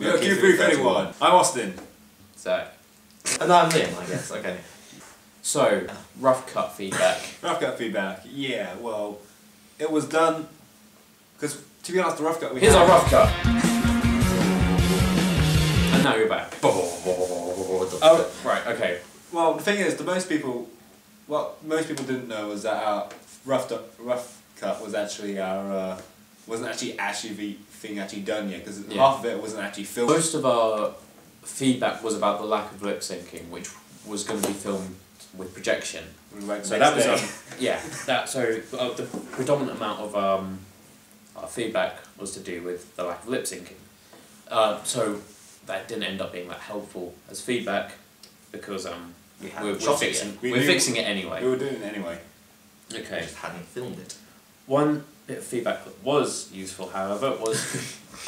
We got Q31. I'm Austin. Zach. And I'm Liam, I guess. Okay. So, rough cut feedback. Rough cut feedback. Yeah, well, it was done because, to be honest, the rough cut we Here's had, our rough cut. And now you're back. Oh, right. Okay. Well, the thing is, most people didn't know was that our rough cut was actually our wasn't actually the thing actually done yet, because half of it wasn't actually filmed. Most of our feedback was about the lack of lip syncing, which was going to be filmed with projection. So that was the predominant amount of our feedback was to do with the lack of lip syncing. So that didn't end up being that helpful as feedback because we're fixing it anyway. We were doing it anyway. Okay. Just hadn't filmed it. One bit of feedback that was useful, however, was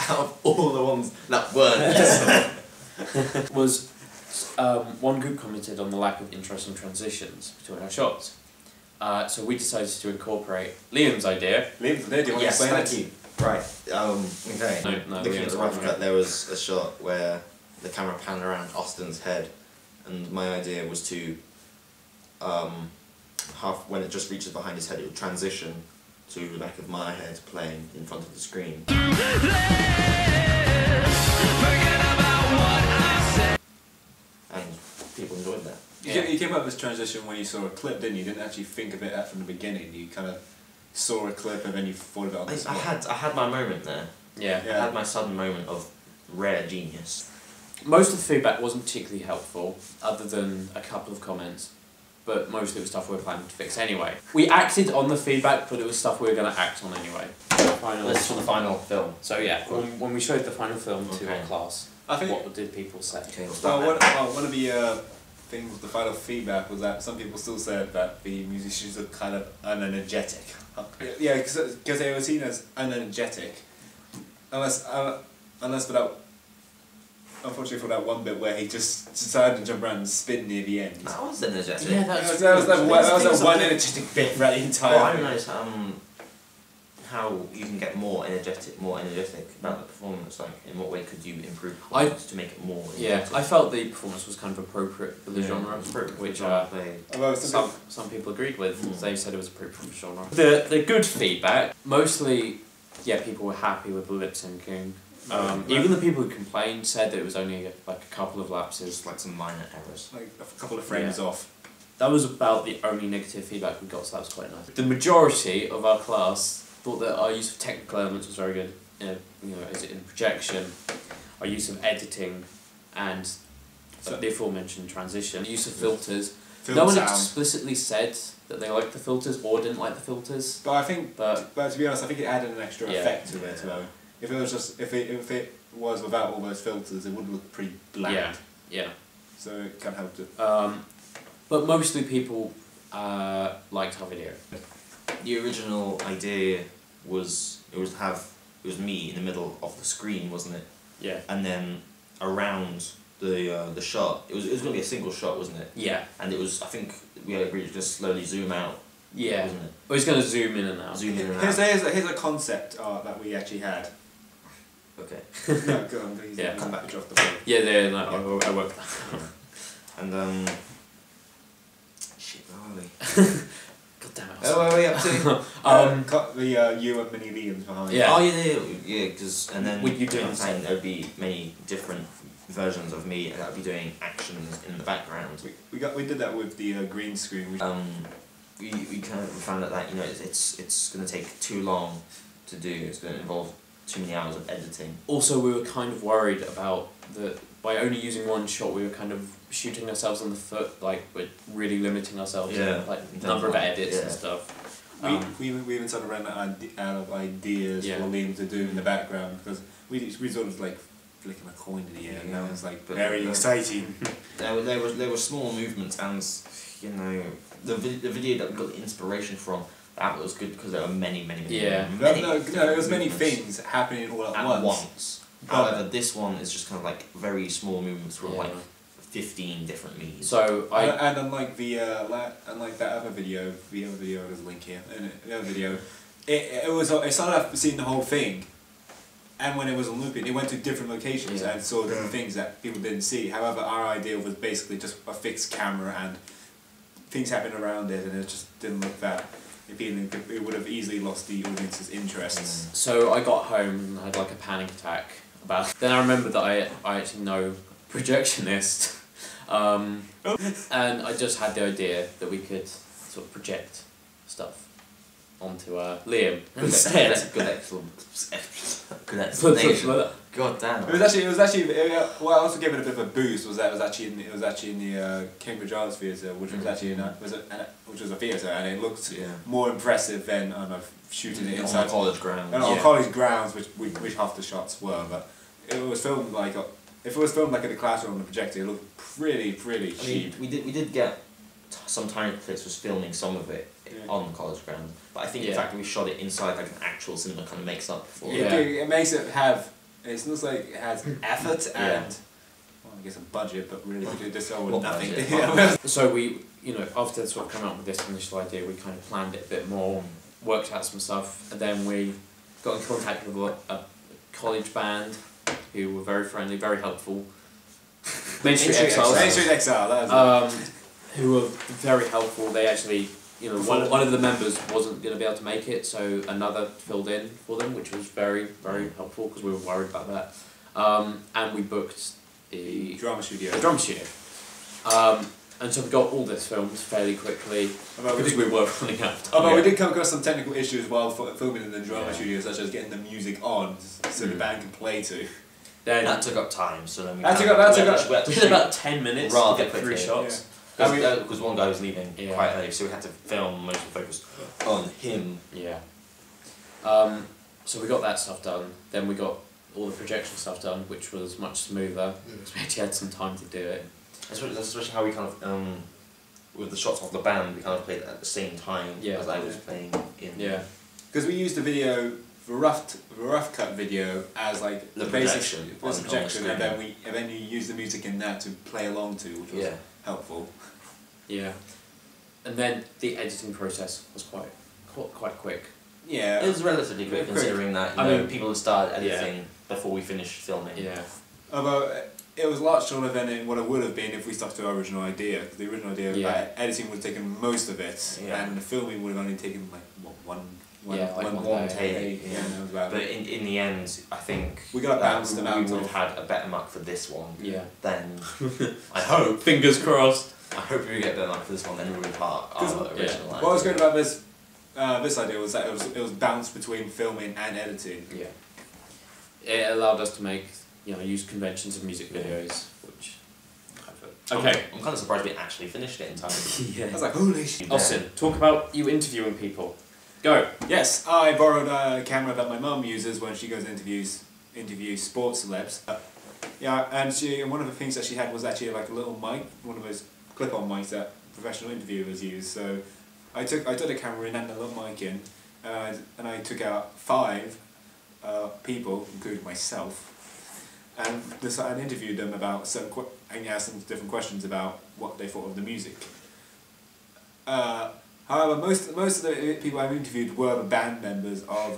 out of all the ones that weren't useful, was one group commented on the lack of interesting transitions between our shots. So we decided to incorporate Liam's idea. Liam's idea. Do you want to explain thank you. Right. Okay. No, Looking at the rough cut, there was a shot where the camera panned around Austin's head, and my idea was to when it just reaches behind his head, it would transition to the back of my head playing in front of the screen. And people enjoyed that. You came up with this transition when you saw a clip, didn't you? You didn't actually think of it from the beginning. You kind of saw a clip and then you thought of it on the spot. I had my moment there. Yeah. I had my sudden moment of rare genius. Most of the feedback wasn't particularly helpful, other than a couple of comments, but mostly it was stuff we were planning to fix anyway. We acted on the feedback, but it was stuff we were going to act on anyway. Let's for the final film. So yeah, when we showed the final film to our class, I think what did people say? Okay, one of the things, the final feedback was that some people still said that the musicians are kind of unenergetic. Yeah, because they were seen as unenergetic, unless for that. Unfortunately, for that one bit where he just decided to jump around and spin near the end. That was energetic. Yeah, that was that one energetic bit throughout the entire. Well, I realised how you can get more energetic about the performance. Like, in what way could you improve performance to make it more energetic? Yeah, I felt the performance was kind of appropriate for the genre, which some people agreed with. They said it was appropriate for the genre. The good feedback, mostly, people were happy with the lip syncing. Even the people who complained said that it was only like a couple of lapses, like some minor errors, like a couple of frames off. That was about the only negative feedback we got, so that was quite nice. The majority of our class thought that our use of technical elements was very good. As in projection, our use of editing, and the aforementioned transition, use of filters. No one explicitly said that they liked the filters or didn't like the filters. But to be honest, I think it added an extra effect to it. If it was without all those filters, it would look pretty bland. Yeah. So it kind of helped it. But mostly people liked our video. The original idea was it was me in the middle of the screen, wasn't it? Yeah. And then around the shot, it was going to be a single shot, wasn't it? Yeah. And it was, I think we had agreed to just slowly zoom out. Yeah. Wasn't it? Well, he's going to zoom in and out. Here's a concept art that we actually had. Okay. No, go on, please. Come back. Off the phone. I worked that. And shit, where are we? God damn it. Where are we up to? Cut the you and many Liams behind. Yeah. Oh yeah, because and then you doing saying there would be many different versions of me, and that would be doing actions in the background. We did that with the green screen. We found out that it's going to take too long to do. It's going to involve too many hours of editing. Also, we were kind of worried about by only using one shot, we were kind of shooting ourselves in the foot. Like, we're really limiting ourselves in number of edits and stuff. We even sort of ran out of ideas for Liam to do in the background, because we sort of like flicking a coin in the air, and that was like very exciting. There were small movements, and the video that we got the inspiration from, that was good because there were many. There was many things happening all at once. However, this one is just kind of like very small movements from like 15 different me's. So and unlike unlike that other video, there's a link here, and the other video, it started off seeing the whole thing, and when it was on looping, it went to different locations and saw different things that people didn't see. However, our idea was basically just a fixed camera and things happening around it, and it just didn't look that appealing. It would have easily lost the audience's interests. So I got home and had like a panic attack about. Then I remembered that I actually know projectionist, and I just had the idea that we could sort of project stuff onto Liam instead. Good explanation. God damn. It was actually. What also gave it a bit of a boost was that it was actually in the Cambridge Arts Theatre, which was actually which was a theatre, and it looked more impressive than shooting it inside on college grounds. And on college grounds, which half the shots were, but it was filmed like if it was filmed like in a classroom on the projector, it looked pretty cheap. We did get some tiny clips was filming some of it on the college ground, but I think the fact that we shot it inside like an actual cinema kind of makes up for it. It makes it have. It looks like it has effort and well, I guess a budget, but really we did this all with nothing. So we, after sort of coming up with this initial idea, we kind of planned it a bit more, worked out some stuff, and then we got in contact with a college band who were very friendly, very helpful. Main Street Exiles. Main Street Exile, that was it. Who were very helpful. They actually, one of the members wasn't going to be able to make it, so another filled in for them, which was very, very helpful because we were worried about that. And we booked the drama studio. And so we got all this filmed fairly quickly because we were running out of time. Although we did come across some technical issues while filming in the drama studio, such as getting the music on so the band can play to. Then that took up time, so then we had to about 10 minutes to get 3 shots. Because one guy was leaving quite early, so we had to film most of the focus on him. Yeah. So we got that stuff done. Then we got all the projection stuff done, which was much smoother. Because we actually had some time to do it. Especially how we kind of with the shots of the band, we kind of played it at the same time as I was playing in. Yeah. Because we used the video, the rough cut video, as like the projection, and then you use the music in that to play along to, which was helpful. Yeah. And then the editing process was quite quick. Yeah. It was relatively quick considering that people had started editing before we finished filming. Yeah. Although it was a lot shorter than what it would have been if we stuck to our original idea. The original idea about editing would have taken most of it, and the filming would have only taken like one take. But in the end, I think we got bounced we would have had a better mark for this one. Yeah. Then I hope. Fingers crossed. I hope we get better mark for this one than we would have our original. What was good about this idea was that it was balanced between filming and editing. Yeah. It allowed us to make use conventions of music videos, which. Okay. I'm kind of surprised we actually finished it in time. I was like, holy shit. Austin, talk about you interviewing people. Go. Yes, I borrowed a camera that my mum uses when she goes and interviews sports celebs. And one of the things that she had was actually like a little mic, one of those clip-on mics that professional interviewers use. So I took the camera in and the little mic in, and I took out 5 people, including myself, and interviewed them about and asked them different questions about what they thought of the music. However, most of the people I've interviewed were the band members of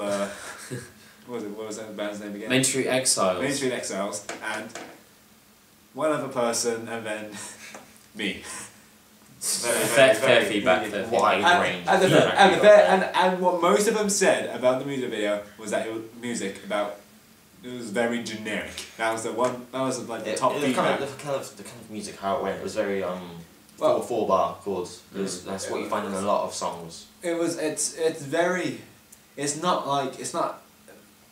what was that band's name again? Main Street Exiles. Main Street Exiles, and one other person, and then me. Fair feedback. Wide range. And what most of them said about the music video was that it was very generic. That was like the top feedback. The kind of music how it went. It was very 4/bar chords. That's what you find in a lot of songs. It's not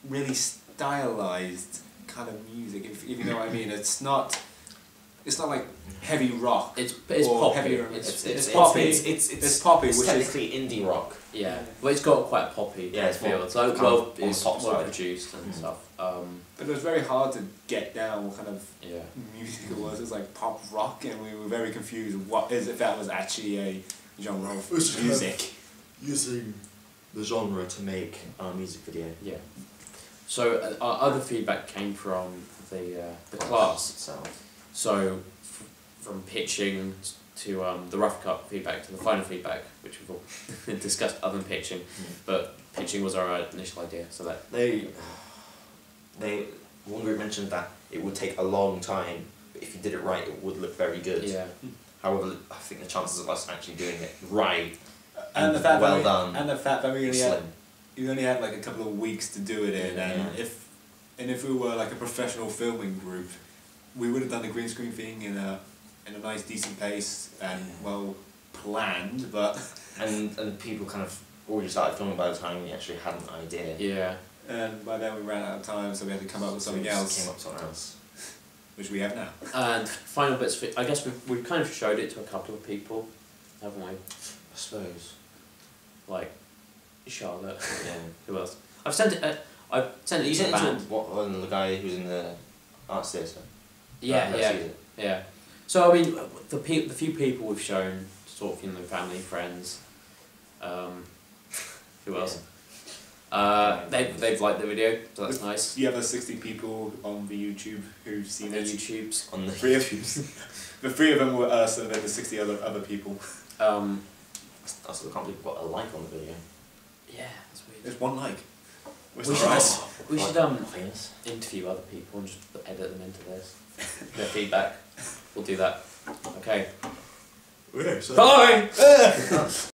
really stylized kind of music, if you know what I mean. It's not like heavy rock. It's poppy. It's poppy. It's poppy, It's which technically indie rock. Yeah, well, it's got quite a poppy feel. It's like it's well produced and stuff. But it was very hard to get down what kind of music it was. It was like pop rock, and we were very confused if that was actually a genre of music. Using the genre to make a music video. Yeah. So our other feedback came from the class itself. So from pitching to the rough cut feedback to the final feedback, which we've all discussed other than pitching, but pitching was our initial idea. So that one group mentioned that it would take a long time, but if you did it right, it would look very good. Yeah. However, I think the chances of us actually doing it right And the fact well that done, and the fact that slim. you only had like a couple of weeks to do it in, Yeah. and if we were like a professional filming group, we would have done the green screen thing in a nice decent pace and well planned, but And people kind of already started filming by the time we actually had an idea. Yeah. and by then we ran out of time, so we had to come up with something So we just else, Came up with something else. which we have now. And final bits. I guess we've kind of showed it to a couple of people, haven't we? I suppose. Like Charlotte. Yeah. Who else? I've sent it. I've sent it You to the sent it band. to the guy who's in the arts theatre. Yeah, That's yeah, it. yeah. So I mean, the few people we've shown, sort of, you know, family, friends. Who else? They've liked the video, so that's nice. The other 60 people on the YouTube who've seen The it. YouTubes. On the Three of the 3 of them were us, and then the 60 other people. Also, I can't believe we got a like on the video. Yeah, that's weird. There's 1 like. We Which should, is we should Famous. interview other people and just edit them into this. Their feedback. We'll do that. Okay. Yeah, so Bye!